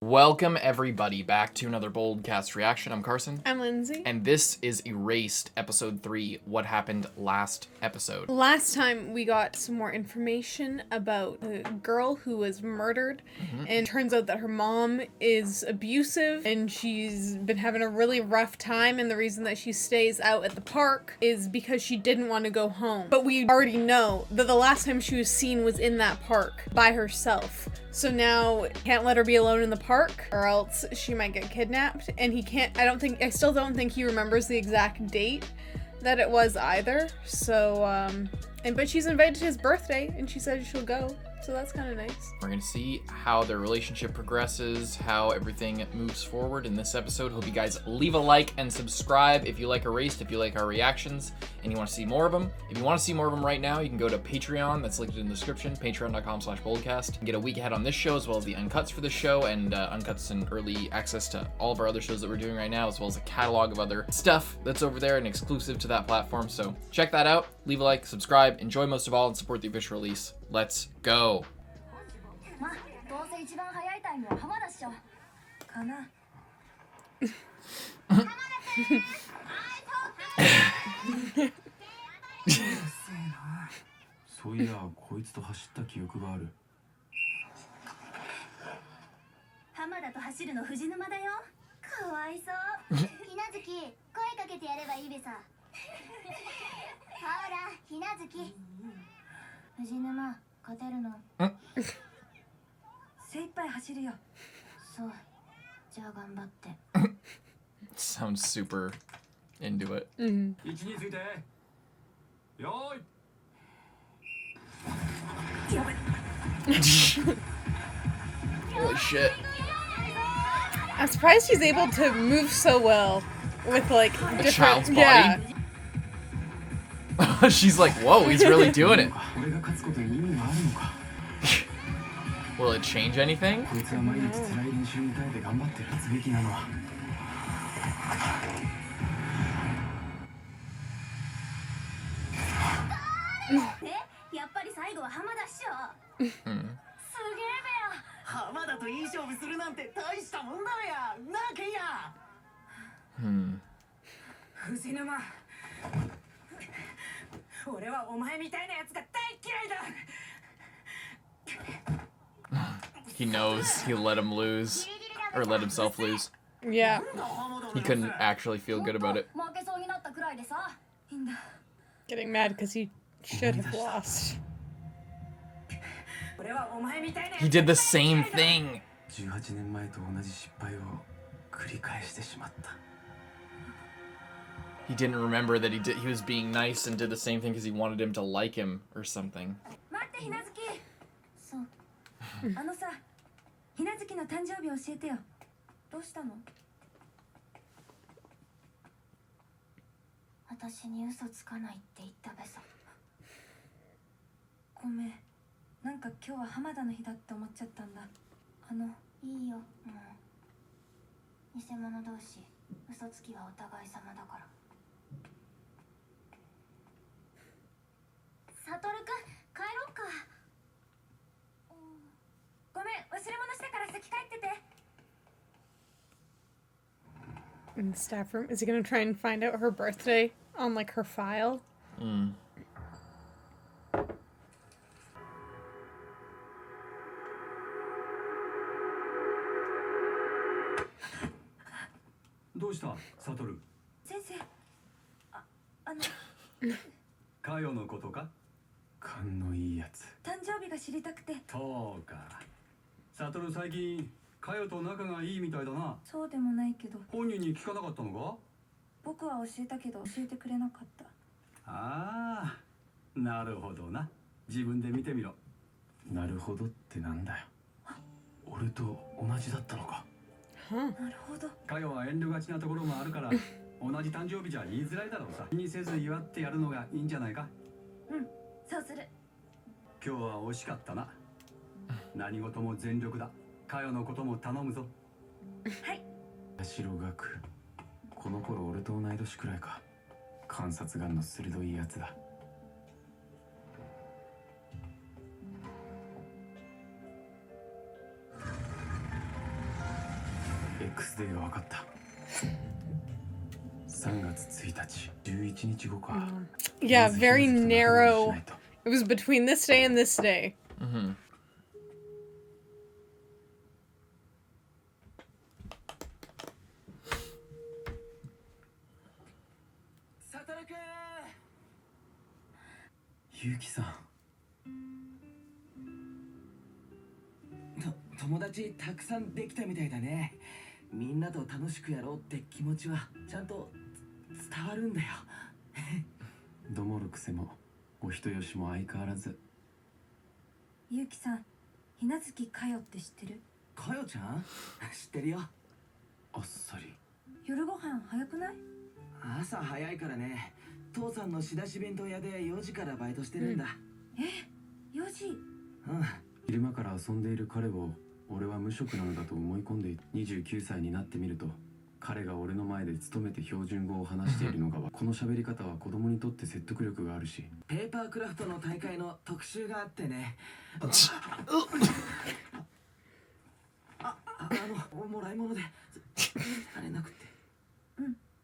Welcome everybody back to another BOLDcast reaction. I'm Carson. I'm Lindsay. And this is Erased, episode 3, What Happened Last Episode. Last time we got some more information about a girl who was murdered, and it turns out that her mom is abusive and she's been having a really rough time, and the reason that she stays out at the park is because she didn't want to go home. But we already know that the last time she was seen was in that park by herself. So now can't let her be alone in the park or else she might get kidnapped, and I still don't think he remembers the exact date that it was either. So but she's invited to his birthday and she said she'll go. So that's kind of nice. We're going to see how their relationship progresses, how everything moves forward in this episode. Hope you guys leave a like and subscribe if you like Erased, if you like our reactions, and you want to see more of them. If you want to see more of them right now, you can go to Patreon. That's linked in the description, patreon.com/BOLDcast. And get a week ahead on this show, as well as the uncuts for this show, and uncuts and early access to all of our other shows that we're doing right now, as well as a catalog of other stuff that's over there and exclusive to that platform. So check that out. Leave a like, subscribe, enjoy most of all, and support the official release. Let's go. Sounds super into it. Holy shit. I'm surprised she's able to move so well with like a child's body. Yeah. She's like, whoa, he's really doing it. Will it change anything? He knows he'll let him lose, or let himself lose. Yeah. He couldn't actually feel good about it. Getting mad because he should have lost. He did the same thing. He didn't remember that he was being nice and did the same thing because he wanted him to like him or something. In the staff room, is he gonna try and find out her birthday on like her file? X デーが分かった。3月1日、11日後か。Yeah, very narrow. It was between this day and this day. Mm-hmm. Yuki-san. 友達たくさんできたみたいだね。みんなと楽しくやろうって気持ちはちゃんと伝わるんだよ。どもる癖もお人よしも相変わらず。ゆうきさん、ひなずきかよって知ってる？かよちゃん知ってるよ。あっさり。夜ご飯早くない？朝早いからね。父さんの仕出し弁当屋で4時からバイトしてるんだ。4時？うん。昼間から遊んでいる彼を俺は無職なのだと思い込んでいて、29歳になってみると彼が俺の前で勤めて標準語を話しているのがこの喋り方は子供にとって説得力があるし、ペーパークラフトの大会の特集があってね。もらい物であれなくて。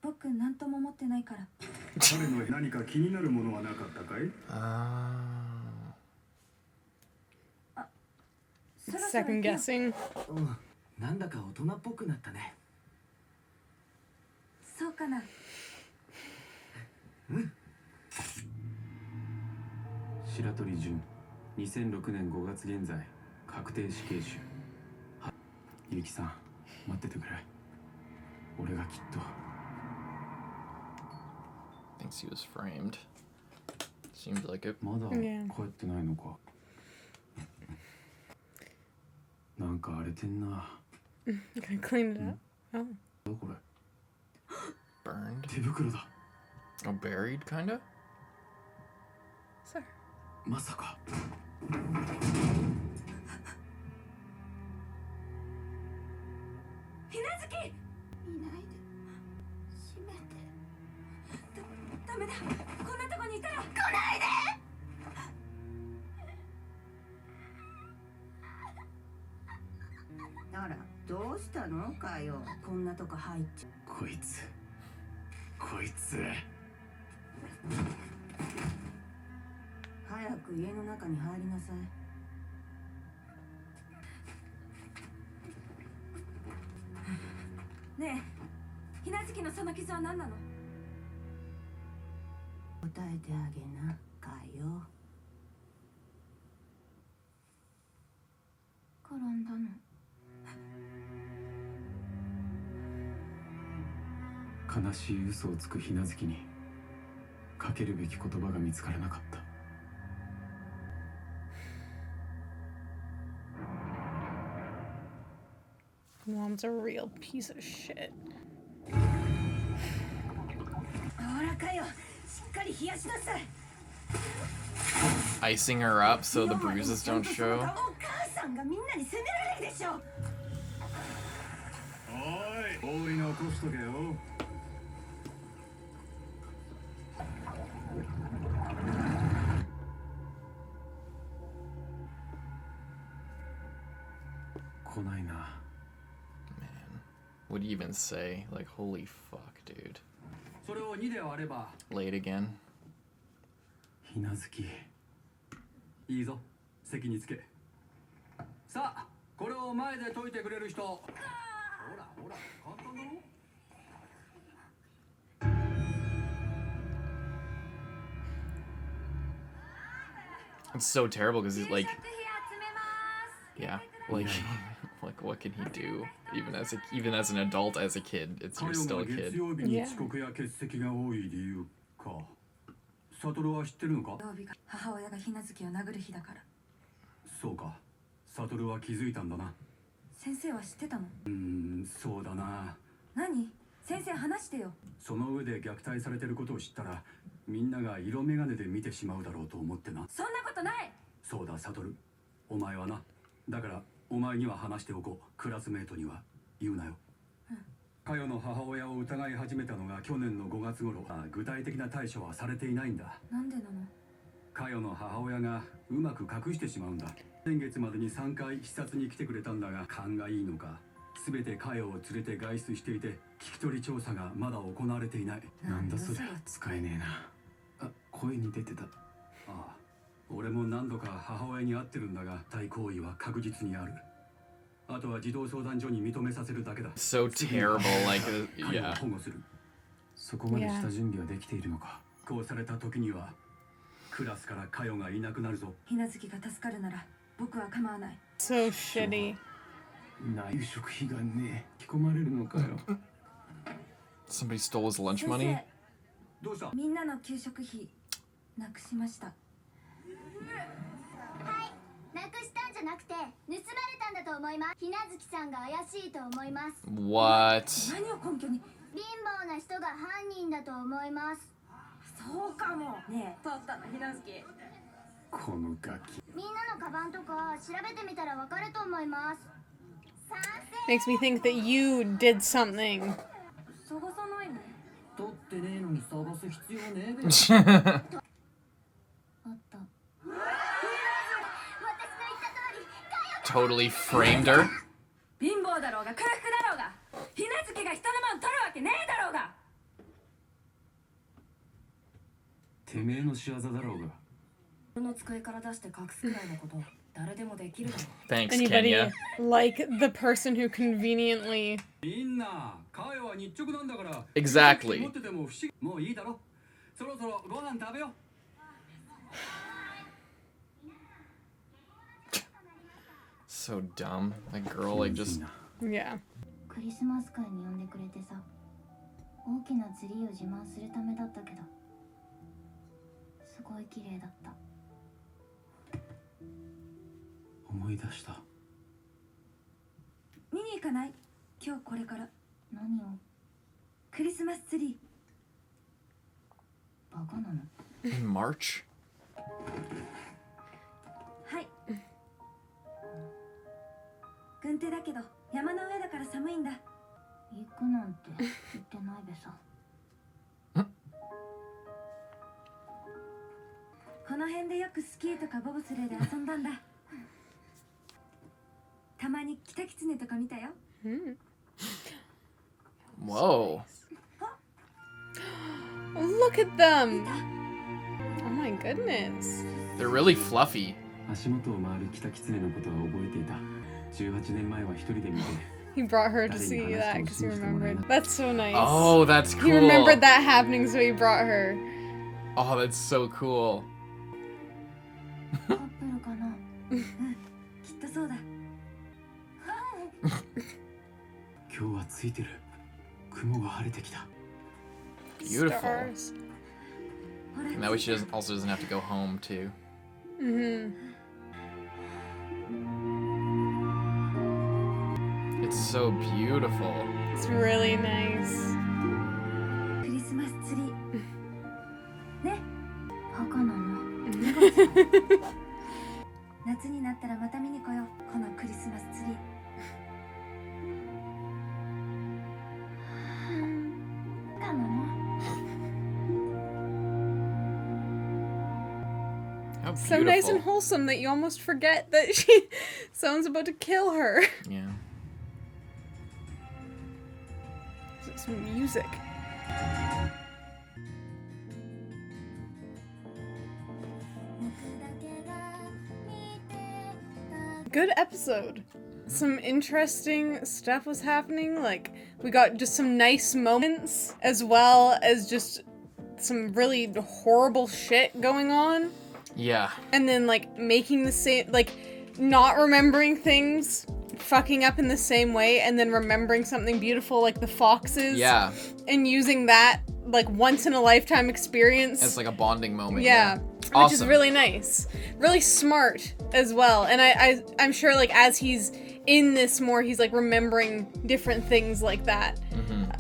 僕なんとも思ってないから。彼の何か気になるものはなかったかい？Second guessing. うん。なんだか大人っぽくなったね。そうかな。白鳥純、2006年5月現在確定死刑囚。ゆきさん、待っててくれ。俺がきっと。Thinks he was framed. Seems like it. まだ帰ってないのか。なんか荒れてんな。Gonna clean it up. Oh. これ。Burned? 手袋だ。Oh, buried, kinda? Sir. まさか。ひなずき！いないで。閉めて。ダメだ。こんなとこにいたら来ないで！あら、どうしたのかよ。こんなとこ入っちゃ。こいつ。早く家の中に入りなさい。ねえ、ひなずきのその傷は何なの？答えてあげな、かよ。転んだの。悲しい嘘をつくひなずきにかけるべき言葉が見つからなかった。Mom's a real piece of shit. ほらかよ、しっかり冷やしなさい。 Icing her up so the bruises don't show. お母さんがみんなに責められるでしょ。おい、大いに起こしとけよ。来ないな。Man, what do you even say? Like, holy fuck, dude. それを2で割れば。Late again. ひなずき。いいぞ、席につけ。さあ、これを前で解いてくれる人。ほら、簡単だろ。It's so terrible because he's like, yeah, like, like what can he do? Even as an adult, as a kid, you're still a kid. Yeah. サトルは知ってるのか？曜日が母親がひなずきを殴る日だから。そうか、サトルは気づいたんだな。先生は知ってたの？そうだな。何？先生話してよ。その上で虐待されてることを知ったら、みんなが色眼鏡で見てしまうだろうと思ってな。そんなことない。そうだ、サトル。お前はな。だから、お前には話しておこう。クラスメートには言うなよ。カヨの母親を疑い始めたのが去年の5月頃。具体的な対処はされていないんだ。なんでなの？カヨの母親がうまく隠してしまうんだ。先月までに3回視察に来てくれたんだが、勘がいいのか全てカヨを連れて外出していて聞き取り調査がまだ行われていない。なんだそれ、使えねえな。あ、声に出てた。ああ、俺も何度か母親に会ってるんだが対行為は確実にある。あとは児童相談所に認めさせるだけだ。 So terrible, like, カヨを yeah. 保護する。そこまでした準備はできているのか。こうされた時にはクラスからカヨがいなくなるぞ。ひなずきが助かるなら僕は構わない。 So shitty. 内食費がねえ。引き込まれるのかよ。 Somebody stole his lunch 先 money? 生、どうした？みんなの給食費なくしました。なくしたんじゃなくて盗まれたんだと思います。ひなずきさんが怪しいと思います。 What? 何を根拠に？貧乏な人が犯人だと思います。そうかも。ねえ、取ったのひなずき。このガキ。みんなのカバンとか調べてみたらわかると思います。 Makes me think that you did something. 探さないの？取ってねえのに探す必要ねえべ。あった。私の言った通り、 Totally framed her? 貧乏だろうが空腹だろうが、ひなずきが人のもん取るわけねえだろうが。てめえの仕業だろうが。この机から出して隠すくらいのこと誰でもできるだろう。 Thanks, Anybody Kenya. like the person who conveniently みんな、カヨは日直なんだから。 Exactly. 持ってても不思議。もういいだろ。そろそろご飯食べよう。 So dumb. That girl, like, just. yeah. クリスマス会に呼んでくれてさ、大きなツリーを自慢するためだったけど、すごい綺麗だった。思い出した。見に行かない？今日これから何を？クリスマスツリバカなの？ In March? ー。はい。軍手だけど山の上だから寒いんだ。行くなんて言ってないべさ。この辺でよくスキーとかボブスレーで遊んだんだ。たまにキタキツネとか見たよ。 Whoa. Look at them. Oh my goodness. They're really fluffy. 足元を回るキタキツネのことは覚えていた。18年前は一人で見て。 He brought her to see that because he remembered. That's so nice. Oh, that's He cool. remembered that happening, so he brought her. Oh, that's so cool. カップルかな？きっとそうだ。今日はついてる。雲が晴れてきた。 Beautiful. Stars. ほら。 And that way she also doesn't have to go home, too. Mm-hmm. It's so beautiful. It's really nice. クリスマスツリー。ね。バカなの？夏になったらまた見に来よう。このクリスマスツリー。 バカなの？ How So nice and beautiful. wholesome that you almost forget that someone's about to kill her. Yeah. Some music. Good episode. Some interesting stuff was happening. Like, we got just some nice moments, as well as just some really horrible shit going on. Yeah. And then, like, making the same, like, not remembering things, fucking up in the same way, and then remembering something beautiful like the foxes. Yeah. And using that, like, once in a lifetime experience. It's like a bonding moment. Yeah. Awesome. Which is really nice. Really smart as well. And I'm sure, like, as he's in this more, he's, like, remembering different things like that.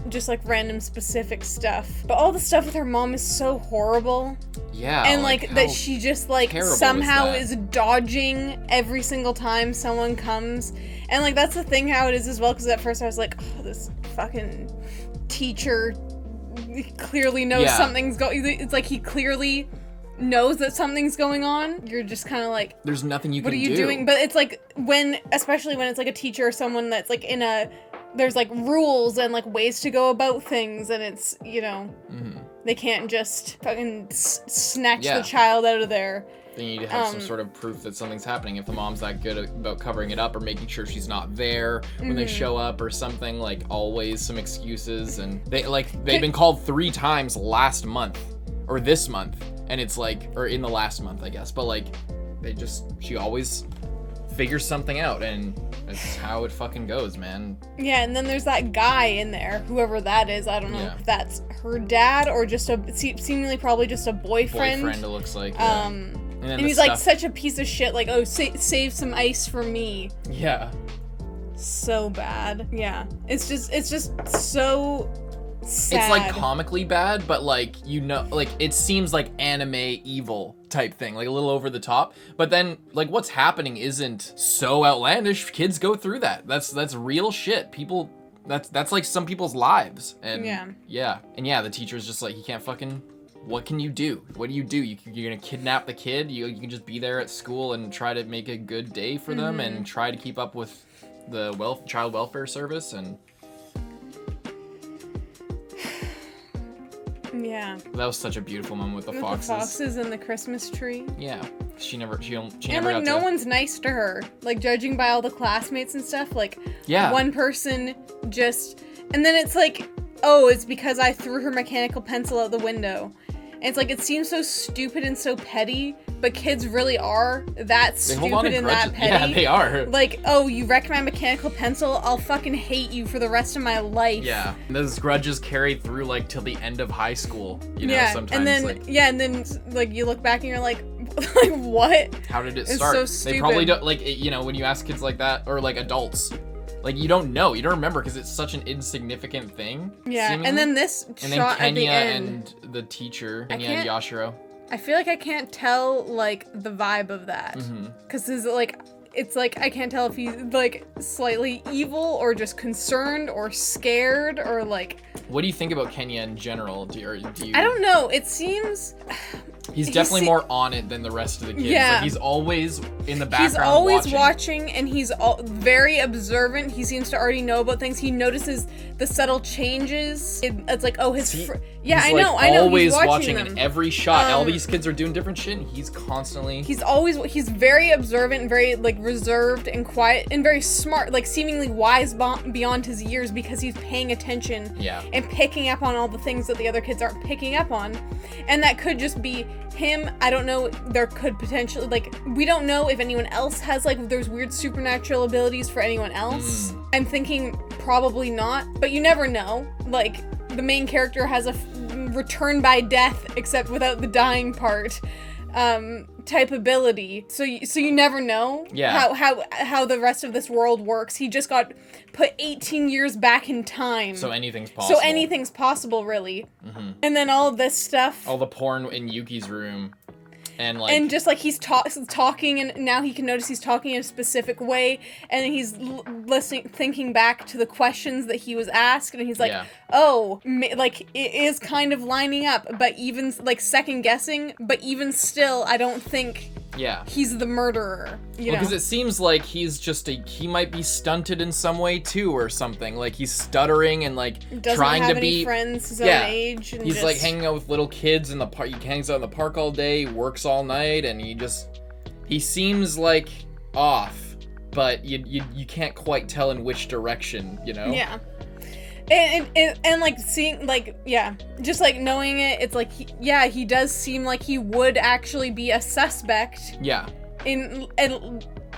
Just, like, random specific stuff. But all the stuff with her mom is so horrible. Yeah. And, like how that she just, like, terrible somehow is is that? dodging every single time someone comes. And, like, that's the thing how it is as well, because at first I was like, oh, this fucking teacher clearly knows Yeah. something's going. It's like he clearly knows that something's going on. You're just kind of like, There's nothing you what can are you do. doing? But it's like especially when it's like a teacher or someone that's like in a there's like rules and like ways to go about things, and it's, you know, they can't just fucking snatch the child out of there. Then you need to have some sort of proof that something's happening. If the mom's that good about covering it up or making sure she's not there when they show up or something, like always some excuses. And they've been called 3 times last month or this month, and it's like, or in the last month, I guess. But like, she always figures something out, and that's how it fucking goes, man. Yeah, and then there's that guy in there, whoever that is. I don't know if that's her dad or just seemingly probably just a boyfriend. Boyfriend, it looks like. And he's like such a piece of shit, like, oh, save some ice for me. Yeah. So bad. Yeah. It's just so sad. It's like comically bad, but like, you know, like it seems like anime evil type thing, like a little over the top. But then like what's happening isn't so outlandish. Kids go through that. That's real shit. People, that's like some people's lives. And the teacher's just like, you can't fucking. What can you do? What do? You're gonna kidnap the kid? You can just be there at school and try to make a good day for them and try to keep up with the child welfare service and. Yeah. That was such a beautiful moment with the foxes. The foxes and the Christmas tree. Yeah. She never and like no one's nice to her. Like judging by all the classmates and stuff. Like one person just, and then it's like, oh, it's because I threw her mechanical pencil out the window. And it's like, it seems so stupid and so petty, but kids really are that stupid and that petty. Yeah, they are. Like, oh, you wrecked my mechanical pencil, I'll fucking hate you for the rest of my life. Yeah, and those grudges carry through like till the end of high school. You know, sometimes. And then and then like you look back and you're like what? How did it it's start? So stupid. They probably don't like, you know, when you ask kids like that, or like adults. Like, you don't know. You don't remember because it's such an insignificant thing. Yeah, seemingly. and then this and shot then Kenya at the end. and the teacher, Kenya and Yashiro. I feel like I can't tell, like, the vibe of that. Because it's like, I can't tell if he's, like, slightly evil or just concerned or scared or, like... What do you think about Kenya in general? Do you... I don't know. It seems... He's definitely more on it than the rest of the kids. Yeah. Like, he's always in the background. He's always watching and he's very observant. He seems to already know about things. He notices the subtle changes. It's like, oh, his... Yeah, I know. Always he's watching them. in every shot. All these kids are doing different shit, and he's constantly... He's very observant and very, like, reserved and quiet and very smart, like, seemingly wise beyond his years because he's paying attention and picking up on all the things that the other kids aren't picking up on. And that could just be him. I don't know. There could potentially, like, we don't know if anyone else has, like, there's weird supernatural abilities for anyone else. I'm thinking probably not, but you never know. Like, the main character has a return by death, except without the dying part, type ability. So you never know how the rest of this world works. He just got put 18 years back in time. So anything's possible. So anything's possible, really. And then all of this stuff. All the porn in Yuki's room. And just like he's talking, and now he can notice he's talking in a specific way, and then he's thinking back to the questions that he was asked, and he's like, oh, like it is kind of lining up, but even like second guessing, but even still, I don't think he's the murderer. You know? Because it seems like he's just he might be stunted in some way too, or something. Like he's stuttering and like trying to be friends his own age. And he's like hanging out with little kids in the park. He hangs out in the park all day, works all night, and he seems like off, but you can't quite tell in which direction, you know? Yeah. And like seeing, like, just like knowing it, it's like, he does seem like he would actually be a suspect. Yeah. And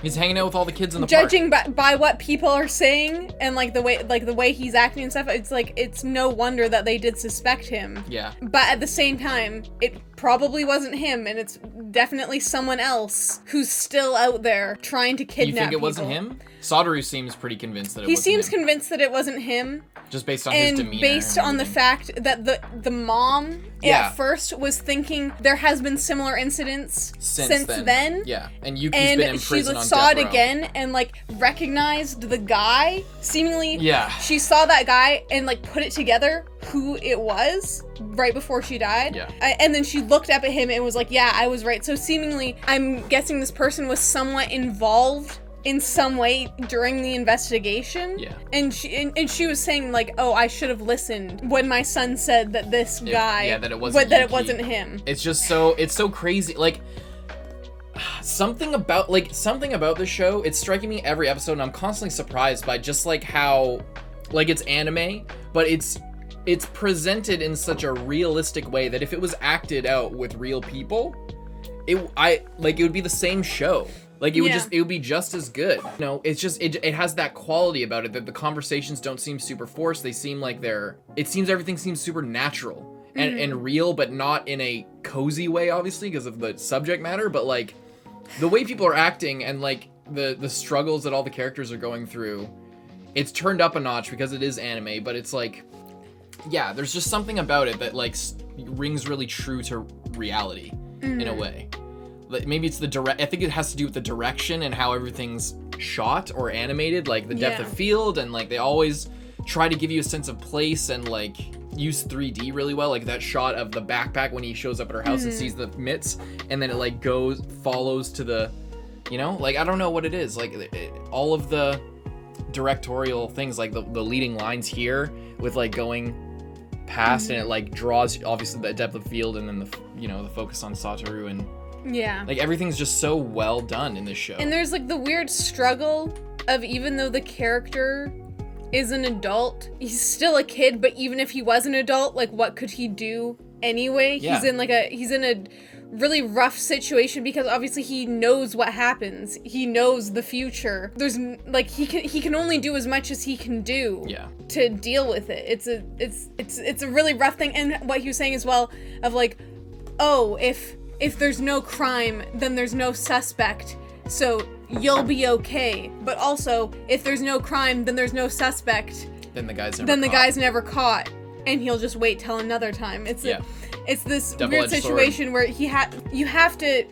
he's hanging out with all the kids in the judging by what people are saying and like the way he's acting and stuff, it's like, it's no wonder that they did suspect him. Yeah. But at the same time, it probably wasn't him, and it's definitely someone else who's still out there trying to kidnap people. You think it wasn't him? Sadaru seems pretty convinced that it wasn't him. He seems convinced that it wasn't him. Just based on his demeanor. And based on the fact that the mom at first was thinking there has been similar incidents since then. Yeah, and Yuki's been in prison on she saw death it row. Again and like recognized the guy. Seemingly, she saw that guy and like put it together who it was right before she died. Yeah. And then she looked up at him and was like, yeah, I was right. So seemingly, I'm guessing this person was somewhat involved in some way during the investigation. Yeah. And she was saying like, oh, I should have listened when my son said that this guy, that it wasn't that it Yuki. wasn't him. It's so crazy. Like, something about the show, it's striking me every episode, and I'm constantly surprised by just like how, like, it's anime, but it's presented in such a realistic way that if it was acted out with real people, it would be the same show. Like, it would be just as good. You know, it's just, it has that quality about it that the conversations don't seem super forced. They seem like everything seems super natural and real, but not in a cozy way, obviously, because of the subject matter, but like the way people are acting and like the struggles that all the characters are going through, it's turned up a notch because it is anime, but it's like, yeah, there's just something about it that like rings really true to reality in a way. Like, maybe it's I think it has to do with the direction and how everything's shot or animated, like the depth of field, and like they always try to give you a sense of place and like use 3D really well, like that shot of the backpack when he shows up at her house and sees the mitts, and then it like follows to the, you know, like I don't know what it is, like all of the directorial things, like the leading lines here with like going past and it like draws obviously the depth of field, and then the focus on Satoru, and like everything's just so well done in this show. And there's like the weird struggle of, even though the character is an adult, he's still a kid, but even if he was an adult, like what could he do anyway? Yeah. He's in a really rough situation because obviously he knows what happens. He knows the future. There's like he can only do as much as he can do to deal with it. It's a really rough thing. And what he was saying as well of like, oh, if there's no crime, then there's no suspect. So you'll be okay. But also, if there's no crime, then there's no suspect. Then the guy's never caught, and he'll just wait till another time. It's this weird situation where you have to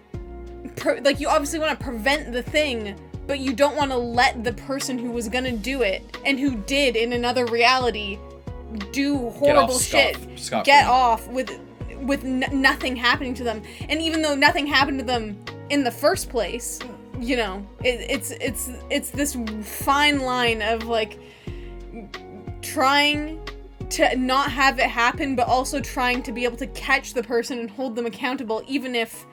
you obviously want to prevent the thing, but you don't want to let the person who was gonna do it and who did in another reality do horrible shit. Get off with nothing happening to them. And even though nothing happened to them in the first place, you know, it's this fine line of like trying to not have it happen, but also trying to be able to catch the person and hold them accountable, even if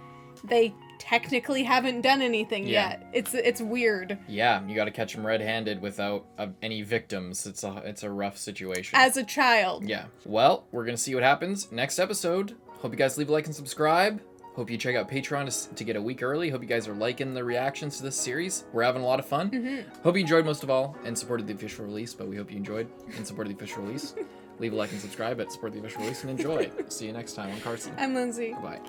they technically haven't done anything yet. It's weird. Yeah, you got to catch them red-handed without any victims. It's a rough situation. As a child. Yeah. Well, we're gonna see what happens next episode. Hope you guys leave a like and subscribe. Hope you check out Patreon to get a week early. Hope you guys are liking the reactions to this series. We're having a lot of fun. Hope you enjoyed most of all and supported the official release, but we hope you enjoyed and supported the official release. Leave a like and subscribe at Support the Official Release and enjoy. See you next time. I'm Carson. I'm Lindsay. Bye.